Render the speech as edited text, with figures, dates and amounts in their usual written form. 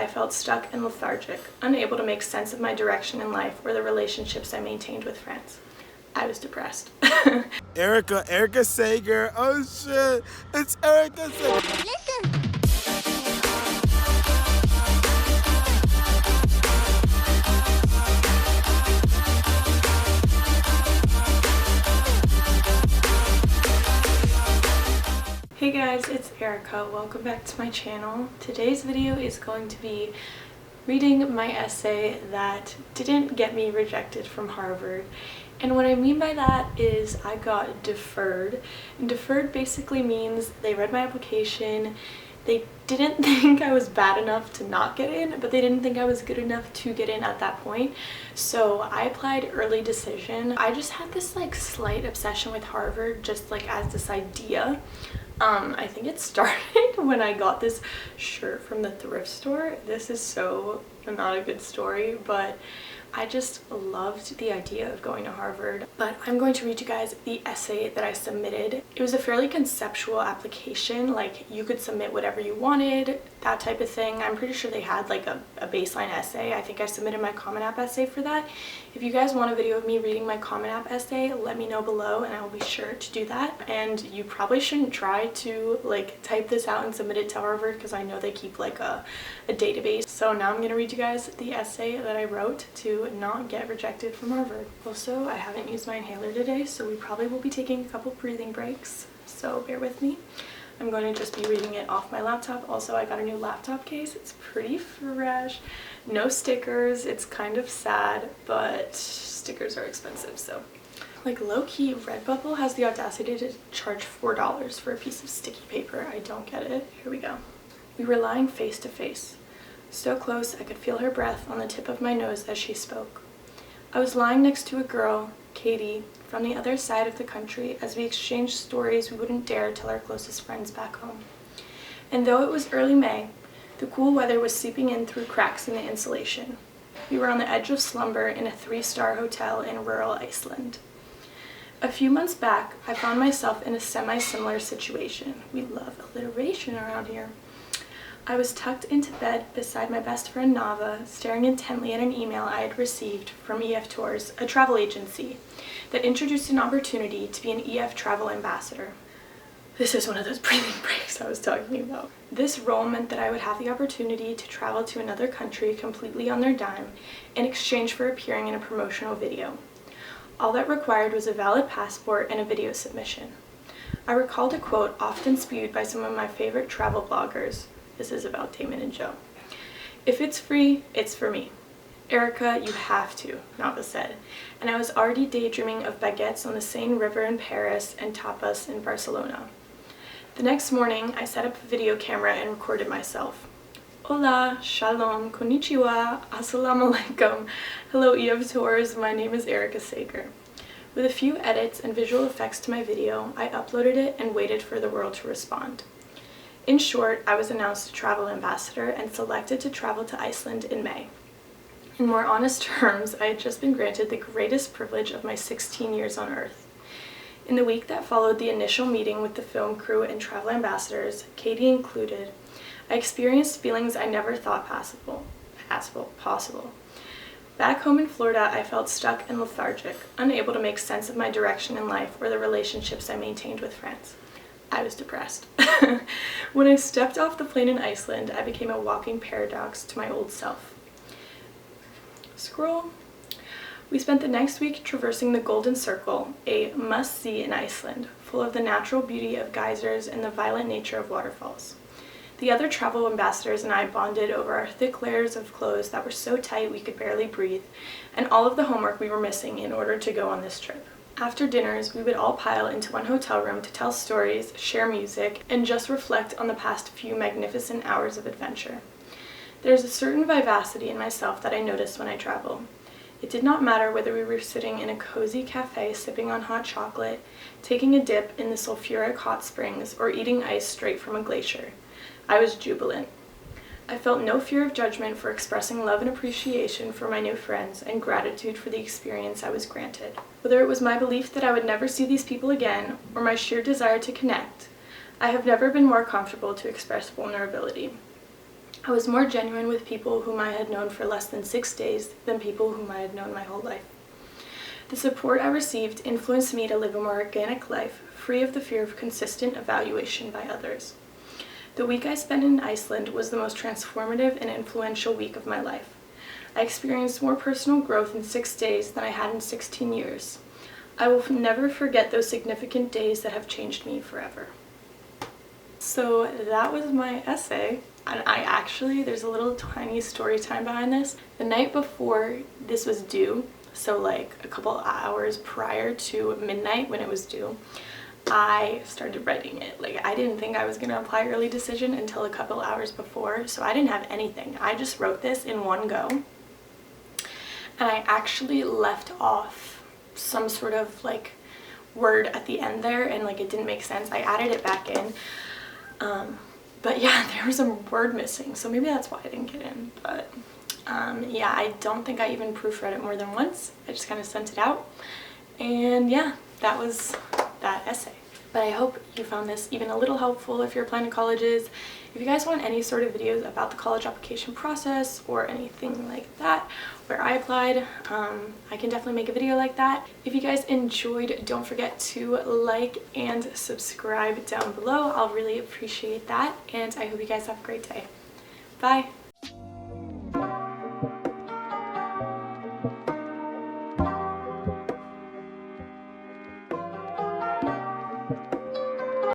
I felt stuck and lethargic, unable to make sense of my direction in life or the relationships I maintained with friends. I was depressed. Erica Sager. Oh shit, it's Erica Sager. Hey guys, it's Erica. Welcome back to my channel. Today's video is going to be reading my essay that didn't get me rejected from Harvard. And what I mean by that is I got deferred. And deferred basically means they read my application, they didn't think I was bad enough to not get in, but they didn't think I was good enough to get in at that point. So I applied early decision. I just had this like slight obsession with Harvard, just like as this idea. I think it started when I got this shirt from the thrift store. This is so not a good story, but I just loved the idea of going to Harvard. But I'm going to read you guys the essay that I submitted. It was a fairly conceptual application, like you could submit whatever you wanted, that type of thing. I'm pretty sure they had like a baseline essay. I think I submitted my Common App essay for that. If you guys want a video of me reading my Common App essay, let me know below and I will be sure to do that. And you probably shouldn't try to like type this out and submit it to Harvard because I know they keep like a database. So now I'm going to read you guys the essay that I wrote to not get rejected from Harvard. Also, I haven't used my inhaler today, so we probably will be taking a couple breathing breaks, so bear with me. I'm going to just be reading it off my laptop. Also, I got a new laptop case. It's pretty fresh. No stickers. It's kind of sad, but stickers are expensive, so. Like low-key, Redbubble has the audacity to charge $4 for a piece of sticky paper. I don't get it. Here we go. We were lying face to face. So close I could feel her breath on the tip of my nose as she spoke. I was lying next to a girl, Katie, from the other side of the country as we exchanged stories we wouldn't dare tell our closest friends back home. And though it was early May, the cool weather was seeping in through cracks in the insulation. We were on the edge of slumber in a 3-star hotel in rural Iceland. A few months back, I found myself in a semi-similar situation. We love alliteration around here. I was tucked into bed beside my best friend Nava, staring intently at an email I had received from EF Tours, a travel agency, that introduced an opportunity to be an EF travel ambassador. This is one of those breathing breaks I was talking about. This role meant that I would have the opportunity to travel to another country completely on their dime in exchange for appearing in a promotional video. All that required was a valid passport and a video submission. I recalled a quote often spewed by some of my favorite travel bloggers. This is about Damon and Joe. If it's free, it's for me. Erica, you have to, Nava said. And I was already daydreaming of baguettes on the Seine River in Paris and tapas in Barcelona. The next morning, I set up a video camera and recorded myself. Hola, shalom, konnichiwa, assalamu alaikum. Hello EF Tours, my name is Erica Sager. With a few edits and visual effects to my video, I uploaded it and waited for the world to respond. In short, I was announced a travel ambassador and selected to travel to Iceland in May. In more honest terms, I had just been granted the greatest privilege of my 16 years on Earth. In the week that followed the initial meeting with the film crew and travel ambassadors, Katie included, I experienced feelings I never thought possible. Back home in Florida, I felt stuck and lethargic, unable to make sense of my direction in life or the relationships I maintained with friends. I was depressed. When I stepped off the plane in Iceland, I became a walking paradox to my old self. Scroll. We spent the next week traversing the Golden Circle, a must-see in Iceland, full of the natural beauty of geysers and the violent nature of waterfalls. The other travel ambassadors and I bonded over our thick layers of clothes that were so tight we could barely breathe, and all of the homework we were missing in order to go on this trip. After dinners, we would all pile into one hotel room to tell stories, share music, and just reflect on the past few magnificent hours of adventure. There's a certain vivacity in myself that I noticed when I travel. It did not matter whether we were sitting in a cozy cafe sipping on hot chocolate, taking a dip in the sulfuric hot springs, or eating ice straight from a glacier. I was jubilant. I felt no fear of judgment for expressing love and appreciation for my new friends and gratitude for the experience I was granted. Whether it was my belief that I would never see these people again or my sheer desire to connect, I have never been more comfortable to express vulnerability. I was more genuine with people whom I had known for less than 6 days than people whom I had known my whole life. The support I received influenced me to live a more organic life, free of the fear of consistent evaluation by others. The week I spent in Iceland was the most transformative and influential week of my life. I experienced more personal growth in 6 days than I had in 16 years. I will never forget those significant days that have changed me forever. So that was my essay. And there's a little tiny story time behind this. The night before this was due, so like a couple hours prior to midnight when it was due, I started writing it. Like, I didn't think I was gonna apply early decision until a couple hours before, so I didn't have anything. I just wrote this in one go. And I actually left off some sort of like word at the end there, and like it didn't make sense. I added it back in. But yeah, there was a word missing, so maybe that's why I didn't get in. But yeah, I don't think I even proofread it more than once. I just kind of sent it out. And yeah, that was that essay. But I hope you found this even a little helpful if you're applying to colleges. If you guys want any sort of videos about the college application process or anything like that where I applied, I can definitely make a video like that. If you guys enjoyed, don't forget to like and subscribe down below. I'll really appreciate that, and I hope you guys have a great day. Bye!